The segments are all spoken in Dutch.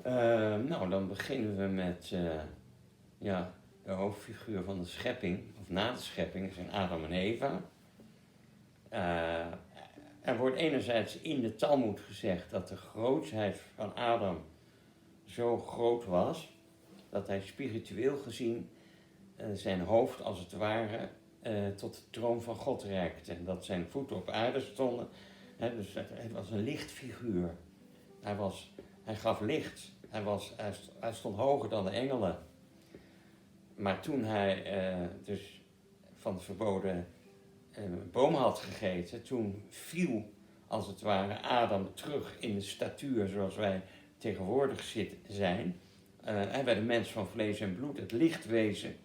Nou, dan beginnen we met ja, de hoofdfiguur van de schepping, of na de schepping, zijn Adam en Eva. Er wordt enerzijds in de Talmoed gezegd dat de grootsheid van Adam zo groot was, dat hij spiritueel gezien zijn hoofd als het ware tot de troon van God reikte. En dat zijn voeten op aarde stonden. Dus hij was een lichtfiguur. Hij gaf licht. Hij stond hoger dan de engelen. Maar toen hij dus van de verboden boom had gegeten, toen viel als het ware Adam terug in de statuur zoals wij tegenwoordig zijn. Hij werd een mens van vlees en bloed, het lichtwezen,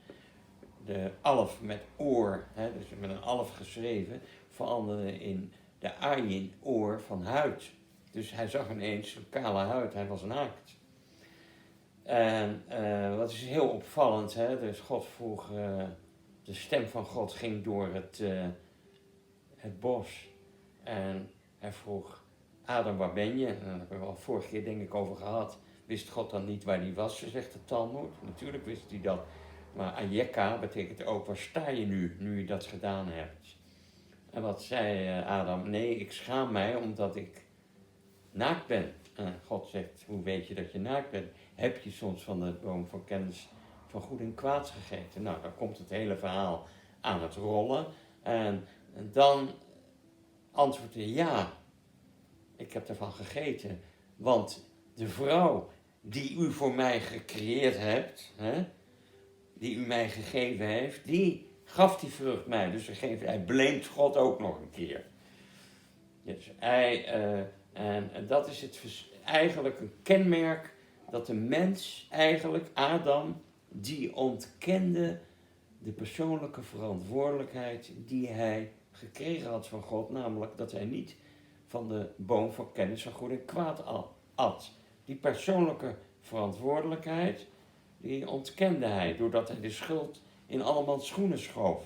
de alf met oor, dus met een alf geschreven, veranderde in de ayin, oor van huid. Dus hij zag ineens een kale huid, hij was naakt. En wat is heel opvallend, dus God vroeg, de stem van God ging door het bos. En hij vroeg, Adam, waar ben je? En daar hebben we al vorige keer denk ik over gehad. Wist God dan niet waar hij was, zegt de Talmoed. Natuurlijk wist hij dat. Maar Ayeka betekent ook, waar sta je nu je dat gedaan hebt? En wat zei Adam? Nee, ik schaam mij omdat ik naakt ben. En God zegt, hoe weet je dat je naakt bent? Heb je soms van de boom van kennis van goed en kwaad gegeten? Nou, dan komt het hele verhaal aan het rollen. En dan antwoordt hij, ja, ik heb ervan gegeten. Want de vrouw die u voor mij gecreëerd hebt, die u mij gegeven heeft, die gaf die vrucht mij. Dus hij blamet God ook nog een keer. Dus en dat is eigenlijk een kenmerk dat de mens, eigenlijk Adam, die ontkende de persoonlijke verantwoordelijkheid die hij gekregen had van God, namelijk dat hij niet van de boom van kennis van goed en kwaad at. Die persoonlijke verantwoordelijkheid, die ontkende hij doordat hij de schuld in allemaal schoenen schoof.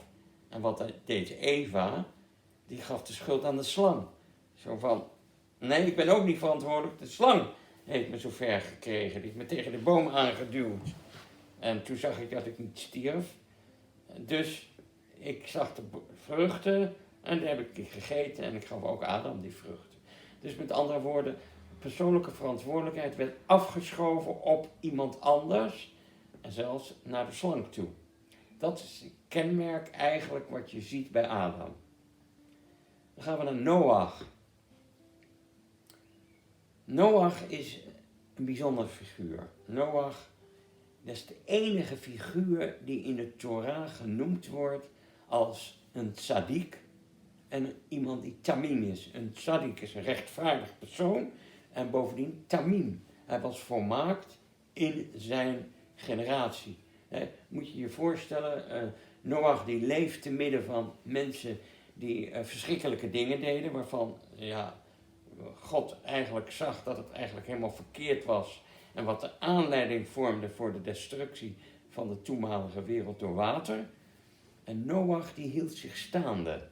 En wat deed Eva? Die gaf de schuld aan de slang. Zo van, nee, ik ben ook niet verantwoordelijk. De slang heeft me zo ver gekregen. Die heeft me tegen de boom aangeduwd. En toen zag ik dat ik niet stierf. Dus ik zag de vruchten en die heb ik gegeten en ik gaf ook Adam die vruchten. Dus met andere woorden, persoonlijke verantwoordelijkheid werd afgeschoven op iemand anders en zelfs naar de slang toe. Dat is het kenmerk eigenlijk wat je ziet bij Adam. Dan gaan we naar Noach. Noach is een bijzonder figuur. Noach, dat is de enige figuur die in de Torah genoemd wordt als een tzaddik en iemand die tamim is. Een tzaddik is een rechtvaardig persoon en bovendien tamim. Hij was volmaakt in zijn generatie. Moet je je voorstellen, Noach die leeft te midden van mensen die verschrikkelijke dingen deden, waarvan God eigenlijk zag dat het eigenlijk helemaal verkeerd was. En wat de aanleiding vormde voor de destructie van de toenmalige wereld door water. En Noach die hield zich staande.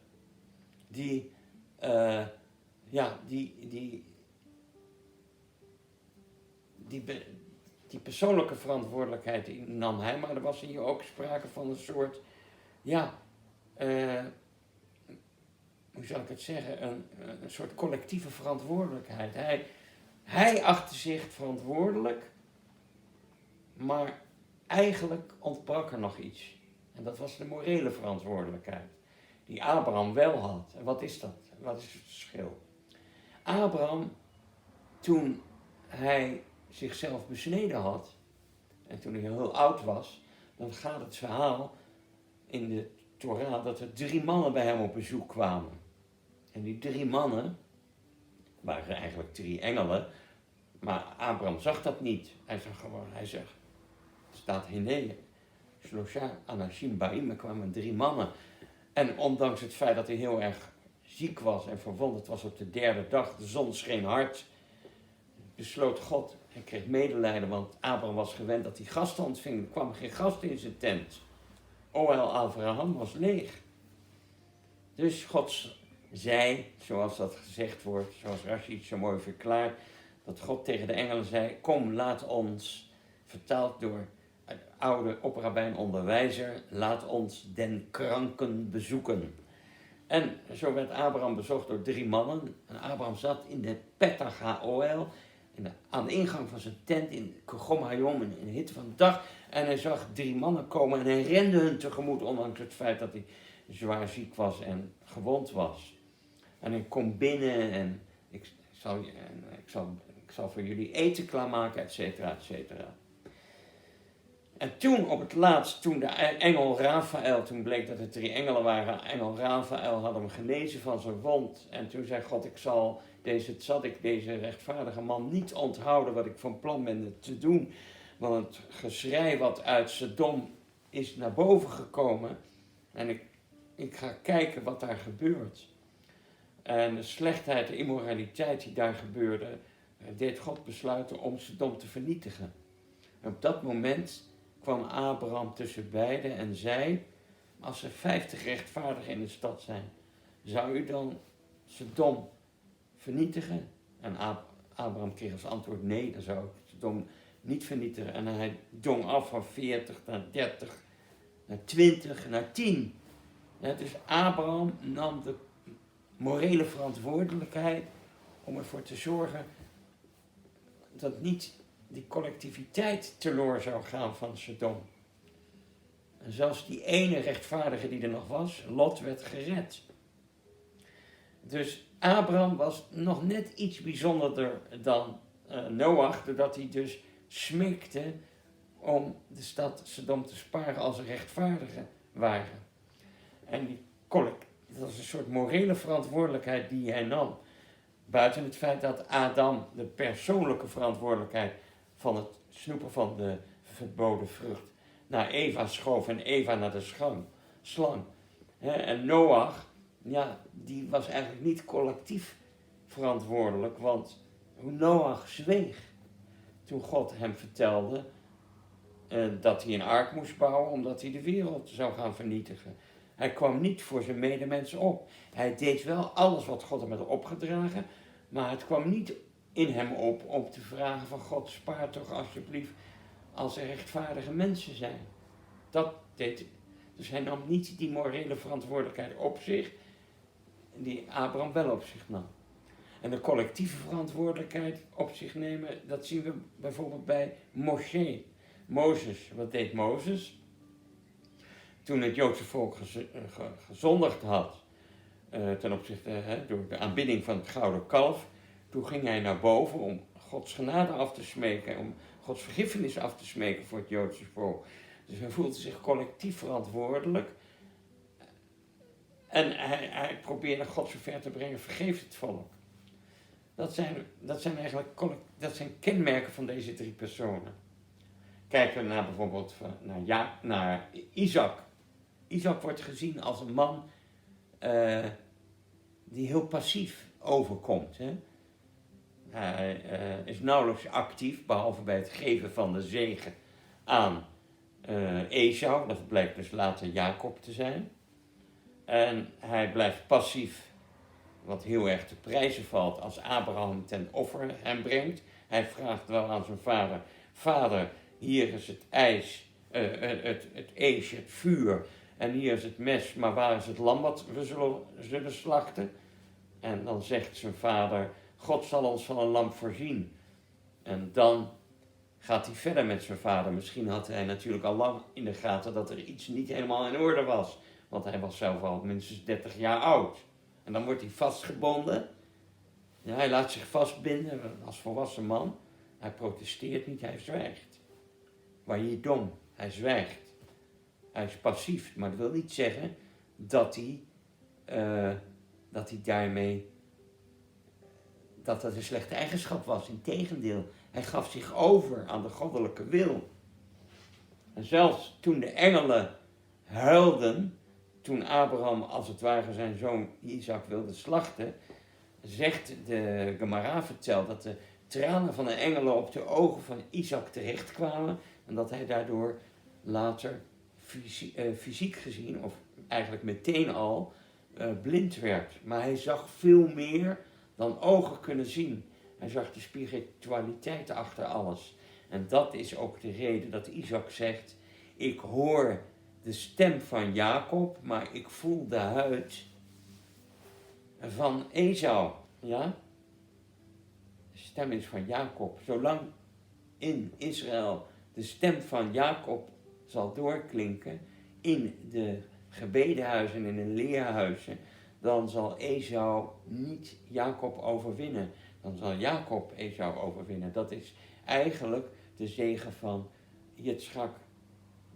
Die persoonlijke verantwoordelijkheid die nam hij, maar er was hier ook sprake van een soort, hoe zal ik het zeggen, een soort collectieve verantwoordelijkheid. Hij achtte zich verantwoordelijk, maar eigenlijk ontbrak er nog iets. En dat was de morele verantwoordelijkheid, die Abraham wel had. En wat is dat? Wat is het verschil? Abraham, toen hij zichzelf besneden had, en toen hij heel oud was, dan gaat het verhaal in de Torah dat er 3 mannen bij hem op bezoek kwamen. En die 3 mannen waren eigenlijk 3 engelen, maar Abraham zag dat niet. Hij zegt, staat Hine, Shlosha Anashim Baim, er kwamen 3 mannen. En ondanks het feit dat hij heel erg ziek was en verwonderd was op de 3e dag, de zon scheen hard, besloot God, hij kreeg medelijden, want Abraham was gewend dat hij gasten ontving. Er kwamen geen gasten in zijn tent. Oel Abraham was leeg. Dus God zei, zoals dat gezegd wordt, zoals Rashi het zo mooi verklaart, Dat God tegen de engelen zei, kom laat ons, vertaald door een oude opperrabijn onderwijzer, laat ons den kranken bezoeken. En zo werd Abraham bezocht door 3 mannen. En Abraham zat in de Petach HaOel, aan de ingang van zijn tent in Kogom Hayom, in de hitte van de dag. En hij zag 3 mannen komen en hij rende hun tegemoet, ondanks het feit dat hij zwaar ziek was en gewond was. En hij komt binnen en ik zal voor jullie eten klaarmaken, et cetera, et cetera. En toen op het laatst, toen de engel Rafael, toen bleek dat het 3 engelen waren, engel Rafael had hem genezen van zijn wond. En toen zei God, ik zal deze rechtvaardige man niet onthouden wat ik van plan ben te doen. Want het geschrei wat uit Sodom is naar boven gekomen. En ik ga kijken wat daar gebeurt. En de slechtheid, de immoraliteit die daar gebeurde, deed God besluiten om Sodom te vernietigen. En op dat moment kwam Abraham tussen beiden en zei, als er 50 rechtvaardigen in de stad zijn, zou u dan Sodom vernietigen? En Abraham kreeg als antwoord, nee, dan zou ik Sodom niet vernietigen. En hij dong af van 40 naar 30, naar 20, naar 10. Ja, dus Abraham nam de morele verantwoordelijkheid om ervoor te zorgen dat niet die collectiviteit teloor zou gaan van Sodom. En zelfs die ene rechtvaardige die er nog was, Lot, werd gered. Dus Abraham was nog net iets bijzonderder dan Noach, doordat hij dus smeekte om de stad Sodom te sparen als er rechtvaardigen waren. En dat was een soort morele verantwoordelijkheid die hij nam. Buiten het feit dat Adam de persoonlijke verantwoordelijkheid van het snoepen van de verboden vrucht naar Eva schoof en Eva naar de slang. En Noach, ja, die was eigenlijk niet collectief verantwoordelijk, want Noach zweeg toen God hem vertelde dat hij een ark moest bouwen omdat hij de wereld zou gaan vernietigen. Hij kwam niet voor zijn medemensen op. Hij deed wel alles wat God hem had opgedragen, maar het kwam niet in hem op om te vragen van God, spaar toch alsjeblieft als er rechtvaardige mensen zijn. Dat deed hij. Dus hij nam niet die morele verantwoordelijkheid op zich, die Abraham wel op zich nam. En de collectieve verantwoordelijkheid op zich nemen, dat zien we bijvoorbeeld bij Mozes. Wat deed Mozes? Toen het Joodse volk gezondigd had ten opzichte door de aanbidding van het gouden kalf, toen ging hij naar boven om Gods genade af te smeken, om Gods vergiffenis af te smeken voor het Joodse volk. Dus hij voelde zich collectief verantwoordelijk en hij probeerde God zover te brengen, vergeef het volk. Dat zijn kenmerken van deze 3 personen. Kijken we naar bijvoorbeeld naar Isaac. Isaac wordt gezien als een man die heel passief overkomt. Hè? Hij is nauwelijks actief, behalve bij het geven van de zegen aan Esau. Dat blijkt dus later Jacob te zijn. En hij blijft passief, wat heel erg te prijzen valt als Abraham ten offer hem brengt. Hij vraagt wel aan zijn vader, vader, hier is het het eesje, het vuur, en hier is het mes, maar waar is het lam wat we zullen slachten? En dan zegt zijn vader, God zal ons van een lam voorzien. En dan gaat hij verder met zijn vader. Misschien had hij natuurlijk al lang in de gaten dat er iets niet helemaal in orde was. Want hij was zelf al minstens 30 jaar oud. En dan wordt hij vastgebonden. Ja, hij laat zich vastbinden als volwassen man. Hij protesteert niet, hij zwijgt. Wahidom, hij zwijgt. Hij is passief, maar dat wil niet zeggen dat hij daarmee, dat een slechte eigenschap was. Integendeel, hij gaf zich over aan de goddelijke wil. En zelfs toen de engelen huilden, toen Abraham als het ware zijn zoon Isaac wilde slachten, zegt de Gemara vertelt dat de tranen van de engelen op de ogen van Isaac terechtkwamen en dat hij daardoor later fysiek gezien, of eigenlijk meteen al, blind werd. Maar hij zag veel meer dan ogen kunnen zien. Hij zag de spiritualiteit achter alles. En dat is ook de reden dat Isaac zegt, ik hoor de stem van Jacob, maar ik voel de huid van Esau. Ja? De stem is van Jacob. Zolang in Israël de stem van Jacob zal doorklinken, in de gebedenhuizen en in de leerhuizen, dan zal Esau niet Jacob overwinnen. Dan zal Jacob Esau overwinnen. Dat is eigenlijk de zegen van Jitschak,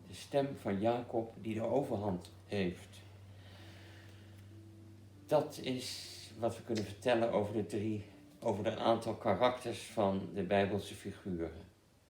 de stem van Jacob die de overhand heeft. Dat is wat we kunnen vertellen over een aantal karakters van de Bijbelse figuren.